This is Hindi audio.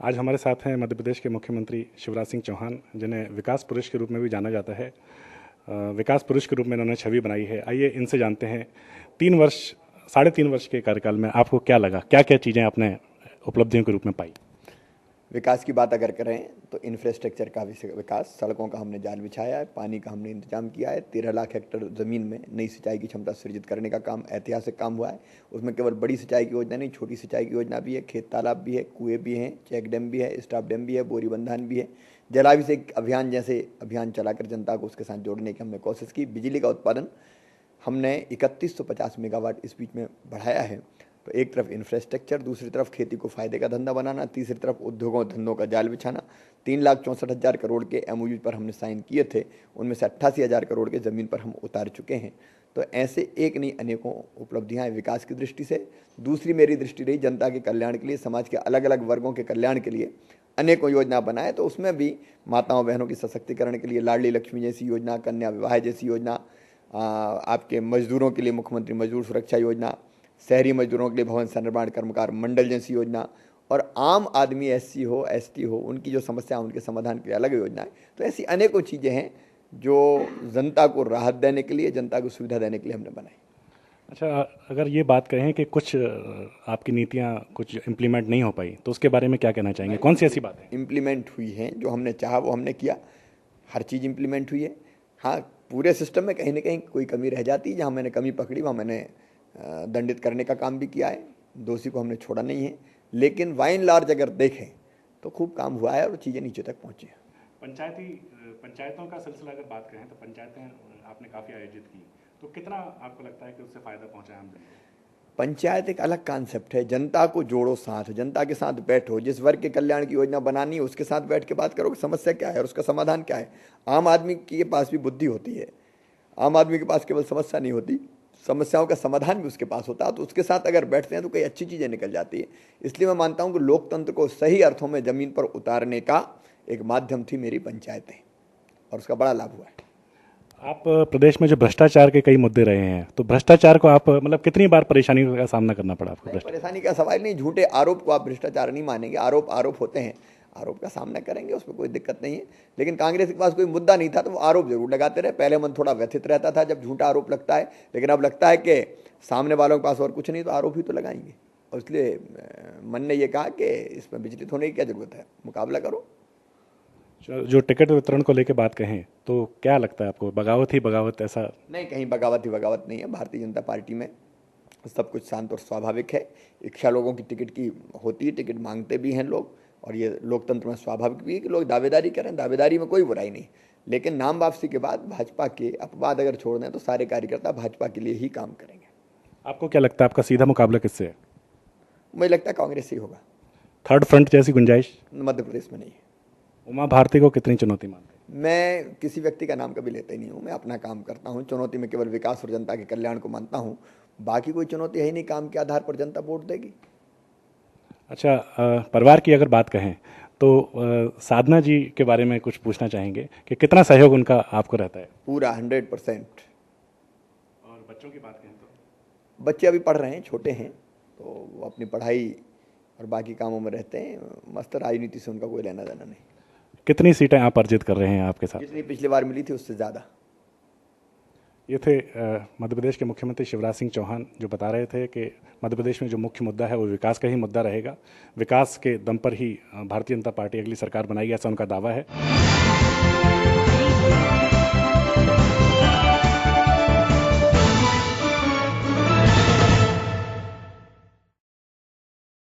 आज हमारे साथ हैं मध्य प्रदेश के मुख्यमंत्री शिवराज सिंह चौहान, जिन्हें विकास पुरुष के रूप में भी जाना जाता है। विकास पुरुष के रूप में इन्होंने छवि बनाई है। आइए इनसे जानते हैं, 3 वर्ष 3.5 वर्ष के कार्यकाल में आपको क्या लगा, क्या क्या चीज़ें आपने उपलब्धियों के रूप में पाई? विकास की बात अगर करें तो इंफ्रास्ट्रक्चर का विकास, सड़कों का हमने जाल बिछाया है, पानी का हमने इंतजाम किया है, 13 लाख हेक्टेयर ज़मीन में नई सिंचाई की क्षमता सृजित करने का काम ऐतिहासिक काम हुआ है। उसमें केवल बड़ी सिंचाई की योजना नहीं, छोटी सिंचाई की योजना भी है, खेत तालाब भी है, कुएँ भी हैं, चेक डैम भी है, स्टाफ डैम भी है, बोरी बंधान भी है, जलाभिषेक अभियान जैसे अभियान चलाकर जनता को उसके साथ जोड़ने की हमने कोशिश की। बिजली का उत्पादन हमने 3150 मेगावाट इस बीच में बढ़ाया है। तो एक तरफ इंफ्रास्ट्रक्चर, दूसरी तरफ खेती को फायदे का धंधा बनाना, तीसरी तरफ उद्योगों धंधों का जाल बिछाना। 3,64,000 करोड़ के MOU पर हमने साइन किए थे, उनमें से 88,000 करोड़ के ज़मीन पर हम उतार चुके हैं। तो ऐसे एक नहीं अनेकों उपलब्धियां हैं विकास की दृष्टि से। दूसरी मेरी दृष्टि रही जनता के कल्याण के लिए, समाज के अलग अलग वर्गों के कल्याण के लिए अनेकों योजना बनाए। तो उसमें भी माताओं बहनों की सशक्तिकरण के लिए लाडली लक्ष्मी जैसी योजना, कन्या विवाह जैसी योजना, आपके मजदूरों के लिए मुख्यमंत्री मजदूर सुरक्षा योजना, शहरी मजदूरों के लिए भवन निर्माण कर्मकार मंडल जैसी योजना, और आम आदमी SC हो ST हो उनकी जो समस्या उनके समाधान के लिए अलग योजना है। तो ऐसी अनेकों चीज़ें हैं जो जनता को राहत देने के लिए, जनता को सुविधा देने के लिए हमने बनाई। अच्छा, अगर ये बात करें कि कुछ आपकी नीतियाँ कुछ इम्प्लीमेंट नहीं हो पाई, तो उसके बारे में क्या कहना चाहेंगे? कौन सी ऐसी बात है? इम्प्लीमेंट हुई हैं, जो हमने चाहा वो हमने किया, हर चीज़ इम्प्लीमेंट हुई है। हाँ, पूरे सिस्टम में कहीं ना कहीं कोई कमी रह जाती है, जहाँ मैंने कमी पकड़ी वहाँ मैंने दंडित करने का काम भी किया है, दोषी को हमने छोड़ा नहीं है। लेकिन वाइन लार्ज अगर देखें तो खूब काम हुआ है और चीज़ें नीचे तक पहुँची हैं। पंचायतों का सिलसिला अगर बात करें तो पंचायतें आपने काफ़ी आयोजित की, तो कितना आपको लगता है कि उससे फ़ायदा पहुँचा है आम जनता को? पंचायत एक अलग कॉन्सेप्ट है, जनता को जोड़ो साथ, जनता के साथ बैठो, जिस वर्ग के कल्याण की योजना बनानी है उसके साथ बैठ के बात करो कि समस्या क्या है और उसका समाधान क्या है। आम आदमी के पास भी बुद्धि होती है, आम आदमी के पास केवल समस्या नहीं होती, समस्याओं का समाधान भी उसके पास होता है। तो उसके साथ अगर बैठते हैं तो कई अच्छी चीज़ें निकल जाती है। इसलिए मैं मानता हूं कि लोकतंत्र को सही अर्थों में ज़मीन पर उतारने का एक माध्यम थी मेरी पंचायतें, और उसका बड़ा लाभ हुआ है। आप प्रदेश में जो भ्रष्टाचार के कई मुद्दे रहे हैं, तो भ्रष्टाचार को आप मतलब कितनी बार परेशानी का सामना करना पड़ा आपको? परेशानी का सवाल नहीं, झूठे आरोप को आप भ्रष्टाचार नहीं मानेंगे। आरोप आरोप होते हैं, आरोप का सामना करेंगे, उसमें कोई दिक्कत नहीं है। लेकिन कांग्रेस के पास कोई मुद्दा नहीं था तो वो आरोप जरूर लगाते रहे। पहले मन थोड़ा व्यथित रहता था जब झूठा आरोप लगता है, लेकिन अब लगता है कि सामने वालों के पास और कुछ नहीं तो आरोप ही तो लगाएंगे। और इसलिए मन ने ये कहा कि इसमें विचलित होने की क्या जरूरत है, मुकाबला करो। जो टिकट वितरण को लेकर बात कहें तो क्या लगता है आपको, बगावत ही बगावत? ऐसा नहीं, कहीं बगावत ही बगावत नहीं है। भारतीय जनता पार्टी में सब कुछ शांत और स्वाभाविक है। इच्छा लोगों की टिकट की होती है, टिकट मांगते भी हैं लोग, और ये लोकतंत्र में स्वाभाविक भी है कि लोग दावेदारी करें, दावेदारी में कोई बुराई नहीं। लेकिन नाम वापसी के बाद भाजपा के अपवाद अगर छोड़ दें तो सारे कार्यकर्ता भाजपा के लिए ही काम करेंगे। आपको क्या लगता है, आपका सीधा मुकाबला किससे है? मुझे लगता है कांग्रेस ही होगा। थर्ड फ्रंट जैसी गुंजाइश मध्य प्रदेश में नहीं है। उमा भारती को कितनी चुनौती मानते हैं? मैं किसी व्यक्ति का नाम कभी लेता ही नहीं हूँ, मैं अपना काम करता हूँ। चुनौती में केवल विकास और जनता के कल्याण को मानता हूँ, बाकी कोई चुनौती है ही नहीं। काम के आधार पर जनता वोट देगी। अच्छा, परिवार की अगर बात कहें तो साधना जी के बारे में कुछ पूछना चाहेंगे कि कितना सहयोग उनका आपको रहता है? पूरा 100%। और बच्चों की बात कहें तो? बच्चे अभी पढ़ रहे हैं, छोटे हैं, तो वो अपनी पढ़ाई और बाकी कामों में रहते हैं। मस्त, राजनीति से उनका कोई लेना देना नहीं। कितनी सीटें आप अर्जित कर रहे हैं आपके साथ? जितनी पिछली बार मिली थी उससे ज़्यादा। ये थे मध्य प्रदेश के मुख्यमंत्री शिवराज सिंह चौहान, जो बता रहे थे कि मध्य प्रदेश में जो मुख्य मुद्दा है वो विकास का ही मुद्दा रहेगा। विकास के दम पर ही भारतीय जनता पार्टी अगली सरकार बनाएगी, ऐसा उनका दावा है।